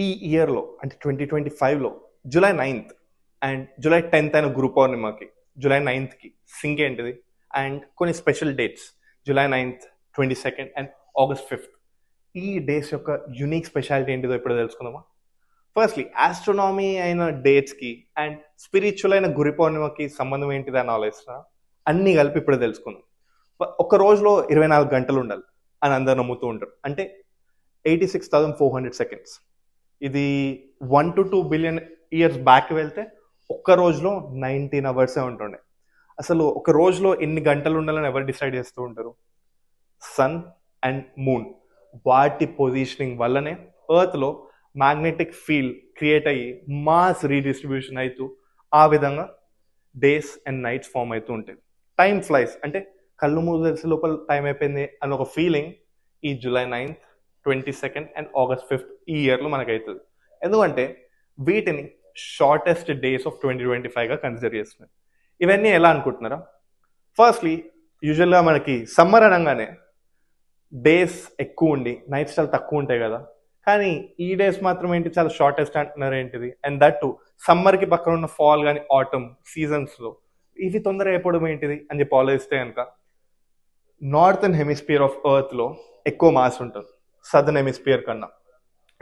ఈ ఇయర్లో అంటే 2025లో July 9th and July 10th అయిన గురు పౌర్ణిమకి జూలై 9th సింక్ ఏంటిది అండ్ కొన్ని special dates July 9th 22nd and August 5th ఈ డేస్ యొక్క యునిక్ స్పెషాలిటీ ఏంటిదో ఇప్పుడు తెలుసుకుందామా. ఫస్ట్లీ ఆస్ట్రోనామీ అయిన డేట్స్కి అండ్ స్పిరిచువల్ అయిన గురు పౌర్ణిమకి సంబంధం ఏంటిది అని ఆలోచిస్తున్నా. అన్ని కలిపి ఇప్పుడు తెలుసుకుందాం. ఒక రోజులో 24 గంటలు ఉండాలి అని అందరు నమ్ముతూ ఉంటారు. అంటే 86,400 సెకండ్స్. ఇది 1 to 2 బిలియన్ ఇయర్స్ బ్యాక్ వెళ్తే ఒక్క రోజులో 19 అవర్సే ఉంటుండే. అసలు ఒక రోజులో ఎన్ని గంటలు ఉండాలని ఎవరు డిసైడ్ చేస్తూ ఉంటారు? సన్ అండ్ మూన్ వాటి పొజిషనింగ్ వల్లనే ఎర్త్లో మ్యాగ్నెటిక్ ఫీల్డ్ క్రియేట్ అయ్యి మాస్ రీడిస్ట్రిబ్యూషన్ అవుతూ ఆ విధంగా డేస్ అండ్ నైట్స్ ఫామ్ అవుతూ ఉంటాయి. టైం ఫ్లైస్ అంటే కళ్ళు మూసేసి లోపల టైం అయిపోయింది అని ఒక ఫీలింగ్ ఈ July 9th 22nd and August 5th ఈ ఇయర్లో మనకు అవుతుంది. ఎందుకంటే వీటిని షార్టెస్ట్ డేస్ ఆఫ్ 2025గా కన్సిడర్ చేస్తున్నాయి. ఇవన్నీ ఎలా అనుకుంటున్నారా? ఫస్ట్లీ యూజువల్గా మనకి సమ్మర్ అనగానే డేస్ ఎక్కువ ఉండి నైట్స్ చాలా తక్కువ ఉంటాయి కదా, కానీ ఈ డేస్ మాత్రం ఏంటి చాలా షార్టెస్ట్ అంటున్నారు ఏంటిది? అండ్ దట్ టు సమ్మర్కి పక్కన ఉన్న ఫాల్ కానీ ఆటమ్ సీజన్స్లో ఇవి తొందరగా అయిపోవడం ఏంటిది అని చెప్పి ఆలోచిస్తే కనుక నార్థన్ హెమిస్ఫియర్ ఆఫ్ ఎర్త్లో ఎక్కువ మాస్ ఉంటుంది సదర్న్ హెమిస్ఫియర్ కన్నా.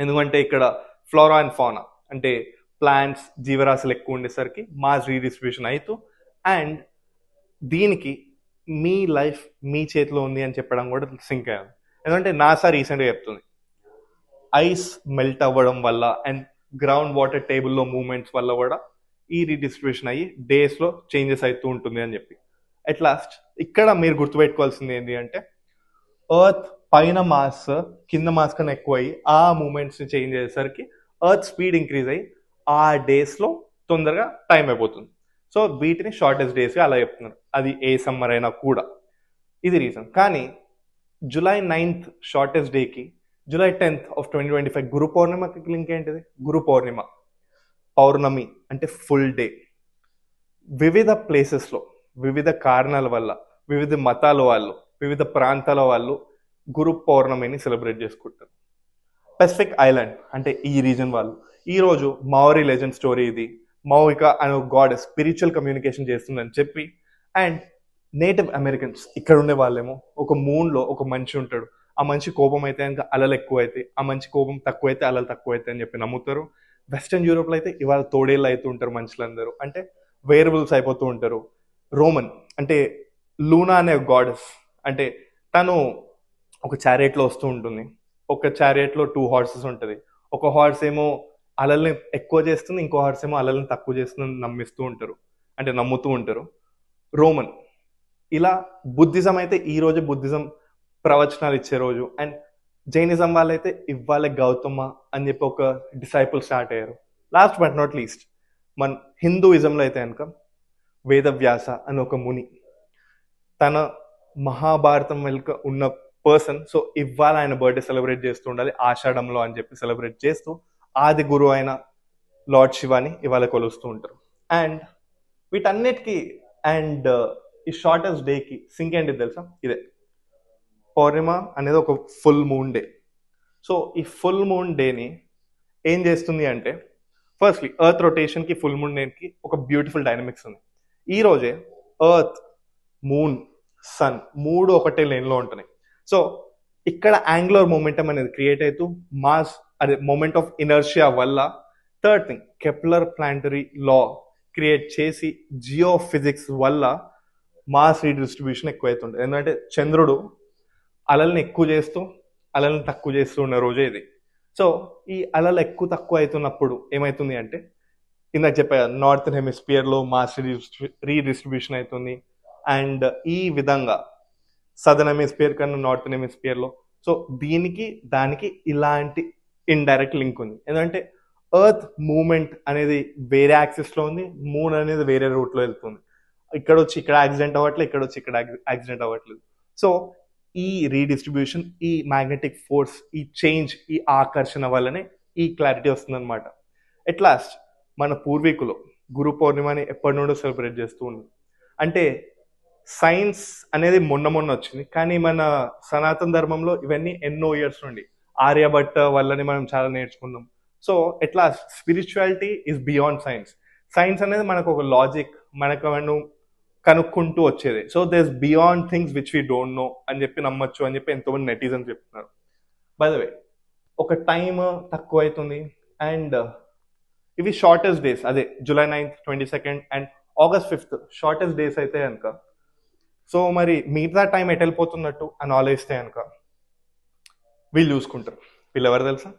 ఎందుకంటే ఇక్కడ ఫ్లోరా అండ్ ఫానా అంటే ప్లాంట్స్ జీవరాశులు ఎక్కువ ఉండేసరికి మాస్ రీడిస్ట్రిబ్యూషన్ అవుతూ అండ్ దీనికి మీ లైఫ్ మీ చేతిలో ఉంది అని చెప్పడం కూడా సింక్ అయ్యాను. ఎందుకంటే నాసా రీసెంట్గా చెప్తుంది ఐస్ మెల్ట్ అవ్వడం వల్ల అండ్ గ్రౌండ్ వాటర్ టేబుల్లో మూవ్మెంట్స్ వల్ల కూడా ఈ రీడిస్ట్రిబ్యూషన్ అయ్యి డేస్లో చేంజెస్ అవుతూ ఉంటుంది అని చెప్పి. అట్ లాస్ట్ ఇక్కడ మీరు గుర్తుపెట్టుకోవాల్సింది ఏంటి అంటే ఎర్త్ పైన మాస్ కింద మాస్ కన్నా ఎక్కువ అయ్యి ఆ మూమెంట్స్ని చేంజ్ చేసేసరికి ఎర్త్ స్పీడ్ ఇంక్రీజ్ అయ్యి ఆ డేస్లో తొందరగా టైం అయిపోతుంది. సో వీటిని షార్టెస్ట్ డేస్గా అలా చెప్తున్నారు. అది ఏ సమ్మర్ అయినా కూడా ఇది రీజన్. కానీ జూలై 9th షార్టెస్ట్ డేకి జూలై 10th ఆఫ్ 2025 గురు పౌర్ణిమకి లింక్ ఏంటిది? గురు పౌర్ణిమ పౌర్ణమి అంటే ఫుల్ డే. వివిధ ప్లేసెస్లో వివిధ కారణాల వల్ల వివిధ మతాల వాళ్ళు వివిధ ప్రాంతాల వాళ్ళు గురు పౌర్ణమిని సెలబ్రేట్ చేసుకుంటారు. పెసిఫిక్ ఐలాండ్ అంటే ఈ రీజన్ వాళ్ళు ఈరోజు మౌరీ లెజెండ్ స్టోరీ ఇది. మౌయిక అనే గాడ్ స్పిరిచువల్ కమ్యూనికేషన్ చేస్తుందని చెప్పి అండ్ నేటివ్ అమెరికన్స్ ఇక్కడ ఉండే వాళ్ళేమో ఒక మూన్లో ఒక మనిషి ఉంటాడు, ఆ మనిషి కోపం అయితే కనుక అలలు ఎక్కువ అవుతాయి, ఆ మనిషి కోపం తక్కువ అయితే అలలు తక్కువ అవుతాయి అని చెప్పి నమ్ముతారు. వెస్టర్న్ యూరోప్లో అయితే ఇవాళ తోడేళ్ళు అవుతూ ఉంటారు మనుషులందరూ, అంటే వేరియబుల్స్ అయిపోతూ ఉంటారు. రోమన్ అంటే లూనా అనే గాడెస్ అంటే తను ఒక చారియట్లో వస్తూ ఉంటుంది. ఒక చారియట్లో 2 హార్సెస్ ఉంటుంది. ఒక హార్స్ ఏమో అలల్ని ఎక్కువ చేస్తుంది, ఇంకో హార్స్ ఏమో అలల్ని తక్కువ చేస్తుంది నమ్మిస్తూ ఉంటారు, అంటే నమ్ముతూ ఉంటారు. రోమన్ ఇలా బుద్ధిజం అయితే ఈ రోజు బుద్ధిజం ప్రవచనాలు ఇచ్చే రోజు. అండ్ జైనిజం వాళ్ళైతే ఇవాళ గౌతమ అని చెప్పి ఒక డిసైపుల్ స్టార్ట్ అయ్యారు. లాస్ట్ బట్ నాట్ లీస్ట్ మన హిందూయిజంలో అయితే కనుక వేదవ్యాస అని ఒక ముని, తన మహాభారతం వెనుక ఉన్న పర్సన్. సో ఇవాళ ఆయన బర్త్డే సెలబ్రేట్ చేస్తూ ఉండాలి ఆషాఢంలో అని చెప్పి సెలబ్రేట్ చేస్తూ ఆది గురువు అయిన లార్డ్ శివాని ఇవాళ కొలుస్తూ ఉంటారు. అండ్ వీటన్నిటికీ అండ్ ఈ షార్టెస్ట్ డేకి సింక్ ఏంటి తెలుసా? ఇదే పౌర్ణిమ అనేది ఒక ఫుల్ మూన్ డే. సో ఈ ఫుల్ మూన్ డేని ఏం చేస్తుంది అంటే ఫస్ట్లీ ఎర్త్ రొటేషన్కి ఫుల్ మూన్ డేకి ఒక బ్యూటిఫుల్ డైనమిక్స్ ఉంది. ఈ రోజే ఎర్త్ మూన్ సన్ మూడు ఒకటే లైన్లో ఉంటున్నాయి. సో ఇక్కడ యాంగులర్ మొమెంటం అనేది క్రియేట్ అవుతూ మాస్ అదే మొమెంట్ ఆఫ్ ఇనర్షియా వల్ల థర్డ్ థింగ్ కెప్లర్ ప్లానటరీ లా క్రియేట్ చేసి జియో ఫిజిక్స్ వల్ల మాస్ రీడిస్ట్రిబ్యూషన్ ఎక్కువ అవుతుంటుంది. ఎందుకంటే చంద్రుడు అలల్ని ఎక్కువ చేస్తూ అలల్ని తక్కువ చేస్తూ ఉన్న రోజే ఇది. సో ఈ అలలు ఎక్కువ తక్కువ అవుతున్నప్పుడు ఏమవుతుంది అంటే ఇందాక చెప్పా నార్థన్ హెమిస్ఫియర్లో మాస్ రీడిస్ట్రిబ్యూషన్ అవుతుంది. అండ్ ఈ విధంగా సదర్న్ హెమిస్ఫియర్ కన్నా నార్థన్ హెమిస్ఫియర్లో. సో దీనికి దానికి ఇలాంటి ఇండైరెక్ట్ లింక్ ఉంది. ఎందుకంటే ఎర్త్ మూమెంట్ అనేది వేరే యాక్సిస్లో ఉంది, మూన్ అనేది వేరే రూట్లో వెళ్తుంది. ఇక్కడ వచ్చి ఇక్కడ యాక్సిడెంట్ అవ్వట్లేదు, ఇక్కడ వచ్చి ఇక్కడ యాక్సిడెంట్ అవ్వట్లేదు. సో ఈ రీడిస్ట్రిబ్యూషన్, ఈ మ్యాగ్నెటిక్ ఫోర్స్, ఈ చేంజ్, ఈ ఆకర్షణ వల్లనే ఈ క్లారిటీ వస్తుందన్నమాట. ఎట్ లాస్ట్ మన పూర్వీకులు గురు పౌర్ణిమని ఎప్పటి నుండో సెలబ్రేట్ చేస్తూ ఉన్నారు. అంటే సైన్స్ అనేది మొన్న మొన్న వచ్చింది, కానీ మన సనాతన ధర్మంలో ఇవన్నీ ఎన్నో ఇయర్స్ నుండి ఆర్యభట్ట వల్లని మనం చాలా నేర్చుకున్నాం. సో ఎట్లా spirituality is beyond science. Science అనేది మనకు ఒక లాజిక్, మనకు మనం కనుక్కుంటూ వచ్చేది. So these beyond things which we don't know అని చెప్పి నమ్మొచ్చు అని చెప్పి ఎంతోమంది నెటిజన్స్ చెప్తున్నారు. బై ద వే, ఒక టైమ్ తక్కువ అవుతుంది అండ్ ఇవి షార్టెస్ట్ డేస్, అదే July 9th, 22nd and August 5th shortest days అయితే కనుక, సో మరి మిగతా టైం ఎటు వెళ్ళిపోతున్నట్టు అని ఆలోచిస్తే కనుక వీళ్ళు చూసుకుంటారు. వీళ్ళు ఎవరు తెలుసా?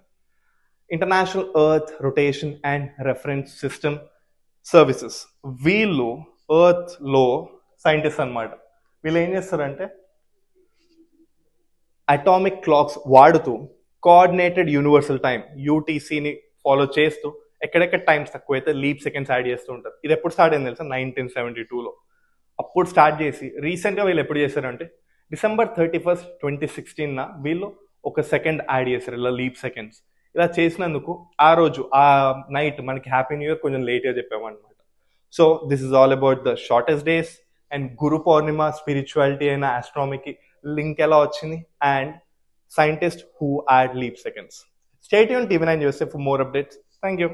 International earth rotation and reference system services. వీళ్ళు ఎర్త్ లో సైంటిస్ట్ అనమాట. వీళ్ళు ఏం చేస్తారంటే అటామిక్ క్లాక్స్ వాడుతూ కోఆర్డినేటెడ్ యూనివర్సల్ టైం యూటీసీని ఫాలో చేస్తూ ఎక్కడెక్కడ టైమ్స్ తక్కువైతే లీప్ సెకండ్స్ యాడ్ చేస్తూ ఉంటారు. ఇది ఎప్పుడు స్టార్ట్ అయింది తెలుసా? 1972లో అప్పుడు స్టార్ట్ చేసి రీసెంట్గా వీళ్ళు ఎప్పుడు చేశారంటే December 31st, 2016 వీళ్ళు ఒక సెకండ్ యాడ్ చేశారు, ఇలా లీప్ సెకండ్స్. ఇలా చేసినందుకు ఆ రోజు ఆ నైట్ మనకి హ్యాపీ న్యూ ఇయర్ కొంచెం లేట్గా చెప్పామన్నమాట. So this is all about the shortest days and Guru Purnima spirituality అయిన ఆస్ట్రానమీకి లింక్ ఎలా వచ్చింది and scientists who add leap seconds. Stay tuned TV9 USA for more updates. Thank you.